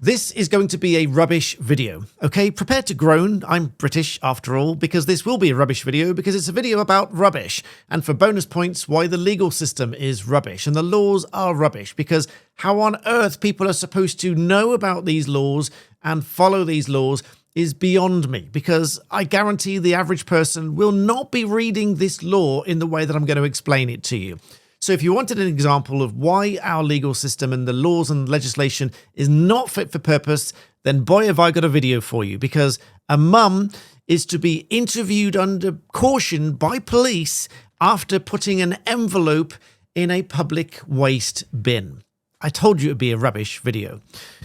This is going to be a rubbish video, okay? Prepare to groan. I'm British after all, because this will be a rubbish video because it's a video about rubbish. And for bonus points, why the legal system is rubbish and the laws are rubbish, because how on earth people are supposed to know about these laws and follow these laws is beyond me, because I guarantee the average person will not be reading this law in the way that I'm going to explain it to you. So if you wanted an example of why our legal system and the laws and legislation is not fit for purpose, then boy, have I got a video for you, because a mum is to be interviewed under caution by police after putting an envelope in a public waste bin. I told you it would be a rubbish video.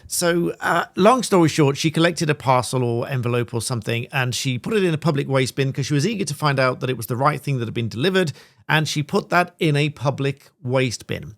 So long story short, she collected a parcel or envelope or something and she put it in a public waste bin because she was eager to find out that it was the right thing that had been delivered, and she put that in a public waste bin.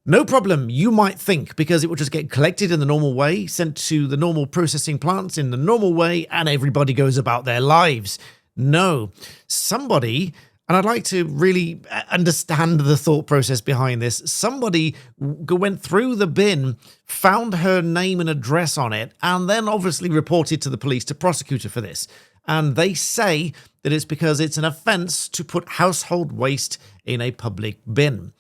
No problem, you might think, because it would just get collected in the normal way, sent to the normal processing plants in the normal way, and everybody goes about their lives. No, somebody... And I'd like to really understand the thought process behind this. Somebody went through the bin, found her name and address on it, and then obviously reported to the police to prosecute her for this. And they say that it's because it's an offence to put household waste in a public bin.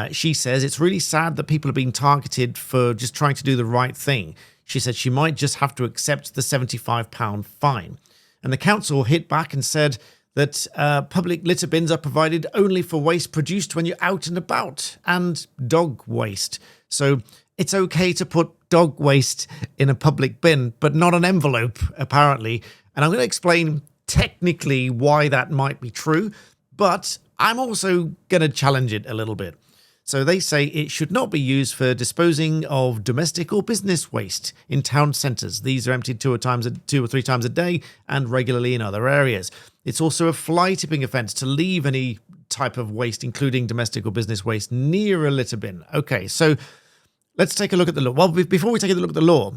She says it's really sad that people are being targeted for just trying to do the right thing. She said she might just have to accept the £75 fine. And the council hit back and said that public litter bins are provided only for waste produced when you're out and about, and dog waste. So it's okay to put dog waste in a public bin, but not an envelope, apparently. And I'm going to explain technically why that might be true, but I'm also going to challenge it a little bit. So they say it should not be used for disposing of domestic or business waste in town centres. These are emptied two or three times a day and regularly in other areas. It's also a fly tipping offence to leave any type of waste, including domestic or business waste, near a litter bin. Okay, so let's take a look at the law. Well, before we take a look at the law,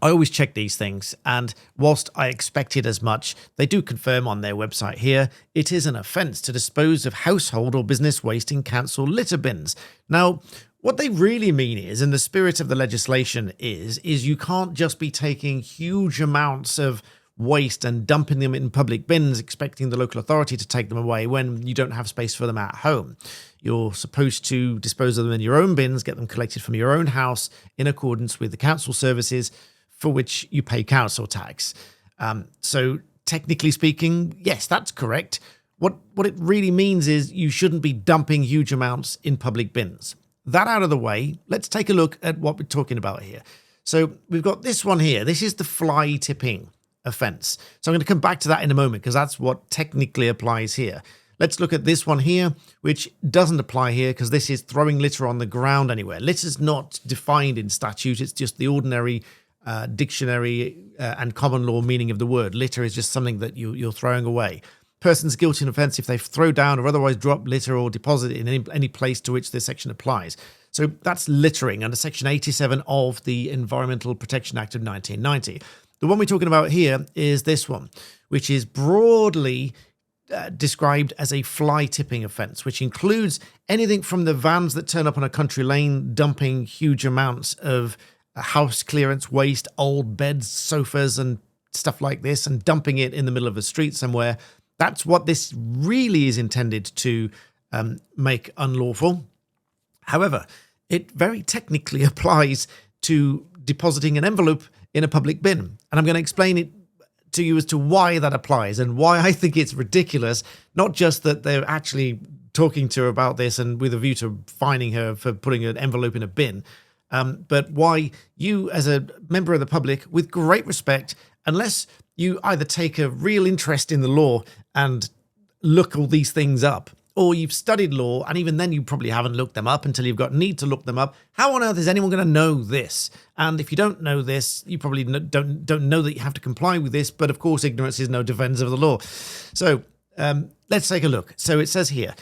I always check these things, and whilst I expected as much, they do confirm on their website here, it is an offence to dispose of household or business waste in council litter bins. Now, what they really mean is, and the spirit of the legislation is you can't just be taking huge amounts of waste and dumping them in public bins, expecting the local authority to take them away when you don't have space for them at home. You're supposed to dispose of them in your own bins, get them collected from your own house in accordance with the council services for which you pay council tax. So technically speaking, yes, that's correct. What it really means is you shouldn't be dumping huge amounts in public bins. That out of the way, let's take a look at what we're talking about here. So we've got this one here. This is the fly tipping offence. So I'm going to come back to that in a moment because that's what technically applies here. Let's look at this one here, which doesn't apply here because this is throwing litter on the ground anywhere. Litter's not defined in statute. It's just the ordinary dictionary and common law meaning of the word. Litter is just something that you're throwing away. Person's guilty of offence if they throw down or otherwise drop litter or deposit it in any place to which this section applies. So that's littering under Section 87 of the Environmental Protection Act of 1990. The one we're talking about here is this one, which is broadly described as a fly tipping offence, which includes anything from the vans that turn up on a country lane dumping huge amounts of house clearance waste, old beds, sofas and stuff like this, and dumping it in the middle of a street somewhere. That's what this really is intended to make unlawful. However, it very technically applies to depositing an envelope in a public bin. And I'm going to explain it to you as to why that applies and why I think it's ridiculous. Not just that they're actually talking to her about this and with a view to fining her for putting an envelope in a bin, but why you as a member of the public, with great respect, unless you either take a real interest in the law and look all these things up, or you've studied law, and even then you probably haven't looked them up until you've got need to look them up. How on earth is anyone going to know this? And if you don't know this, you probably don't know that you have to comply with this, but of course ignorance is no defence of the law. So let's take a look. So it says here,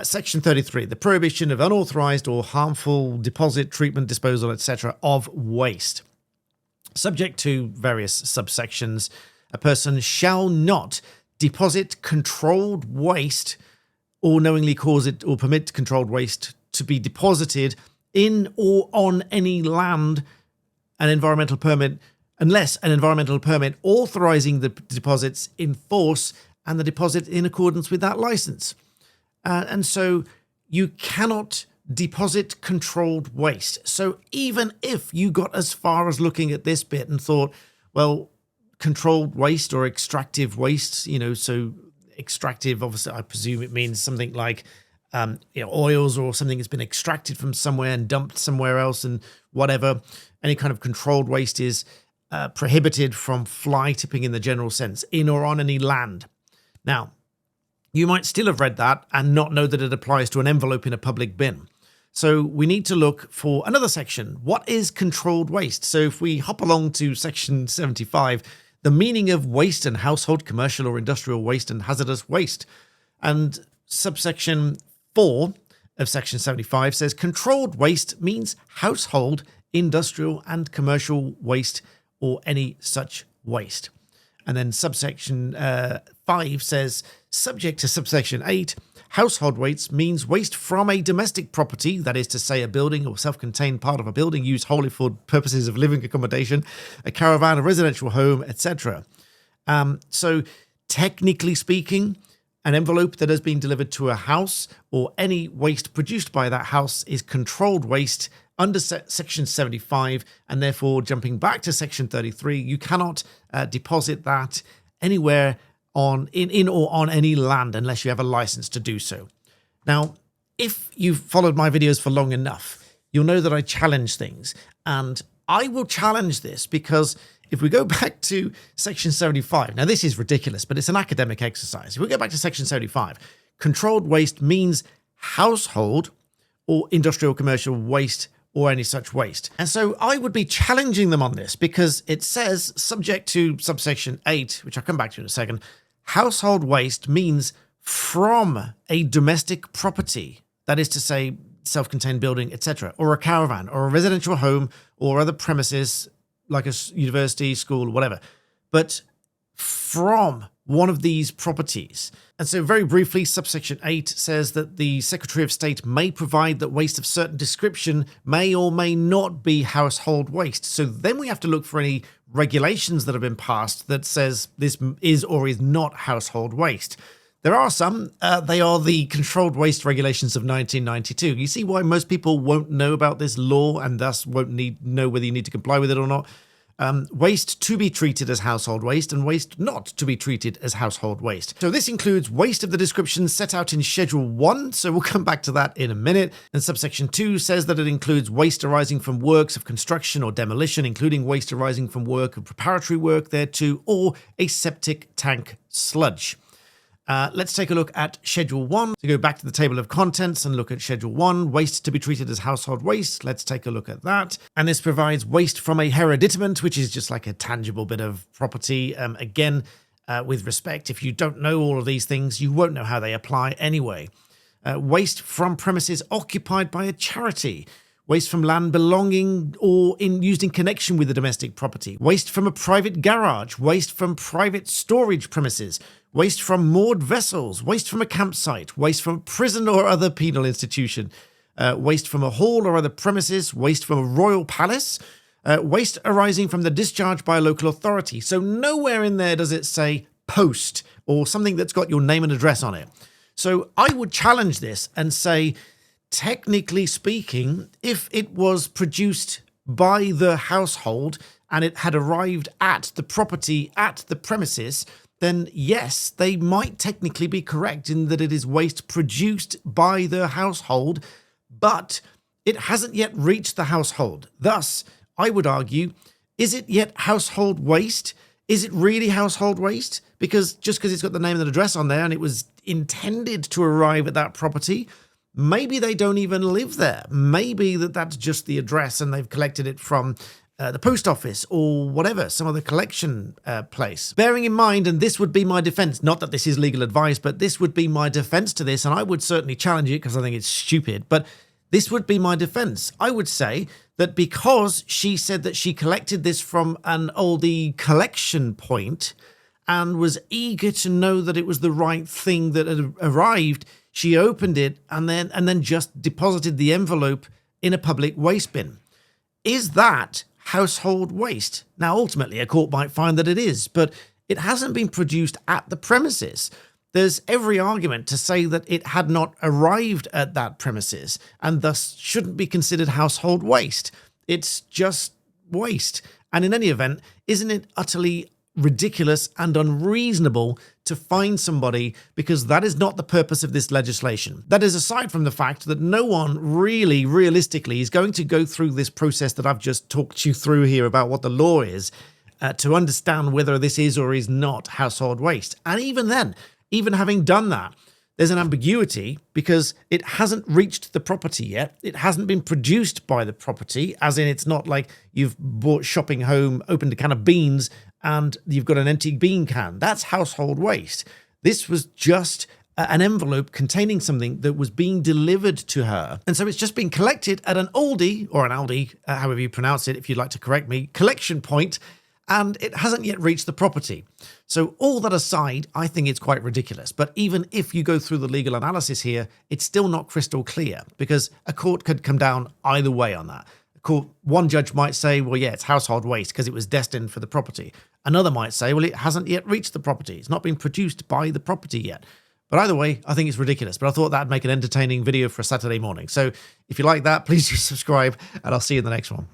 Section 33, the prohibition of unauthorised or harmful deposit, treatment, disposal, etc. of waste. Subject to various subsections, a person shall not deposit controlled waste or knowingly cause it or permit controlled waste to be deposited in or on any land an environmental permit authorizing the deposits in force and the deposit in accordance with that license. And so you cannot deposit controlled waste. So even if you got as far as looking at this bit and thought, well, controlled waste or extractive waste, so extractive, obviously, I presume it means something like oils or something that's been extracted from somewhere and dumped somewhere else and whatever. Any kind of controlled waste is prohibited from fly tipping in the general sense, in or on any land. Now, you might still have read that and not know that it applies to an envelope in a public bin. So we need to look for another section. What is controlled waste? So if we hop along to section 75, the meaning of waste and household, commercial or industrial waste and hazardous waste. And subsection 4 of section 75 says controlled waste means household, industrial and commercial waste or any such waste. And then subsection 5 says, subject to subsection 8, household waste means waste from a domestic property, that is to say a building or self-contained part of a building used wholly for purposes of living accommodation, a caravan, a residential home, etc. So technically speaking, an envelope that has been delivered to a house or any waste produced by that house is controlled waste under section 75, and therefore jumping back to section 33, you cannot deposit that anywhere in or on any land unless you have a license to do so. Now, if you've followed my videos for long enough, you'll know that I challenge things, and I will challenge this because if we go back to section 75, now this is ridiculous, but it's an academic exercise. If we go back to section 75, controlled waste means household or industrial commercial waste or any such waste. And so I would be challenging them on this because it says, subject to subsection 8, which I'll come back to in a second, household waste means from a domestic property, that is to say self-contained building, etc., or a caravan or a residential home or other premises like a university, school, whatever, but from one of these properties. And so very briefly, subsection 8 says that the Secretary of State may provide that waste of certain description may or may not be household waste. So then we have to look for any regulations that have been passed that says this is or is not household waste. There are some. They are the Controlled Waste Regulations of 1992. You see why most people won't know about this law and thus won't know whether you need to comply with it or not. Waste to be treated as household waste and waste not to be treated as household waste. So this includes waste of the description set out in Schedule 1, so we'll come back to that in a minute. And subsection 2 says that it includes waste arising from works of construction or demolition, including waste arising from work of preparatory work thereto, or a septic tank sludge. Let's take a look at Schedule 1. To go back to the table of contents and look at Schedule 1, waste to be treated as household waste. Let's take a look at that. And this provides waste from a hereditament, which is just like a tangible bit of property. Again, with respect, if you don't know all of these things, you won't know how they apply anyway. Waste from premises occupied by a charity. Waste from land belonging or used in connection with the domestic property. Waste from a private garage. Waste from private storage premises. Waste from moored vessels. Waste from a campsite. Waste from a prison or other penal institution. Waste from a hall or other premises. Waste from a royal palace. Waste arising from the discharge by a local authority. So nowhere in there does it say post or something that's got your name and address on it. So I would challenge this and say, technically speaking, if it was produced by the household and it had arrived at the property, at the premises, then yes, they might technically be correct in that it is waste produced by the household, but it hasn't yet reached the household. Thus, I would argue, is it yet household waste? Is it really household waste? Because just because it's got the name and address on there and it was intended to arrive at that property, maybe they don't even live there. Maybe that's just the address and they've collected it from the post office or whatever, some other collection place. Bearing in mind, and this would be my defense, not that this is legal advice, but this would be my defense to this, and I would certainly challenge it because I think it's stupid, but this would be my defense. I would say that because she said that she collected this from an oldie collection point and was eager to know that it was the right thing that had arrived, she opened it and then just deposited the envelope in a public waste bin. Is that household waste. Now, ultimately, a court might find that it is, but it hasn't been produced at the premises. There's every argument to say that it had not arrived at that premises and thus shouldn't be considered household waste. It's just waste. And in any event, isn't it utterly ridiculous and unreasonable to fine somebody, because that is not the purpose of this legislation? That is aside from the fact that no one really realistically is going to go through this process that I've just talked you through here about what the law is to understand whether this is or is not household waste. And even then, even having done that, there's an ambiguity because it hasn't reached the property yet. It hasn't been produced by the property, as in it's not like you've bought shopping home, opened a can of beans, and you've got an empty bean can. That's household waste. This was just an envelope containing something that was being delivered to her. And so it's just been collected at an Aldi, or an Aldi, however you pronounce it, if you'd like to correct me, collection point, and it hasn't yet reached the property. So all that aside, I think it's quite ridiculous. But even if you go through the legal analysis here, it's still not crystal clear, because a court could come down either way on that. One judge might say, well, yeah, it's household waste because it was destined for the property. Another might say, well, it hasn't yet reached the property. It's not been produced by the property yet. But either way, I think it's ridiculous. But I thought that'd make an entertaining video for a Saturday morning. So if you like that, please do subscribe, and I'll see you in the next one.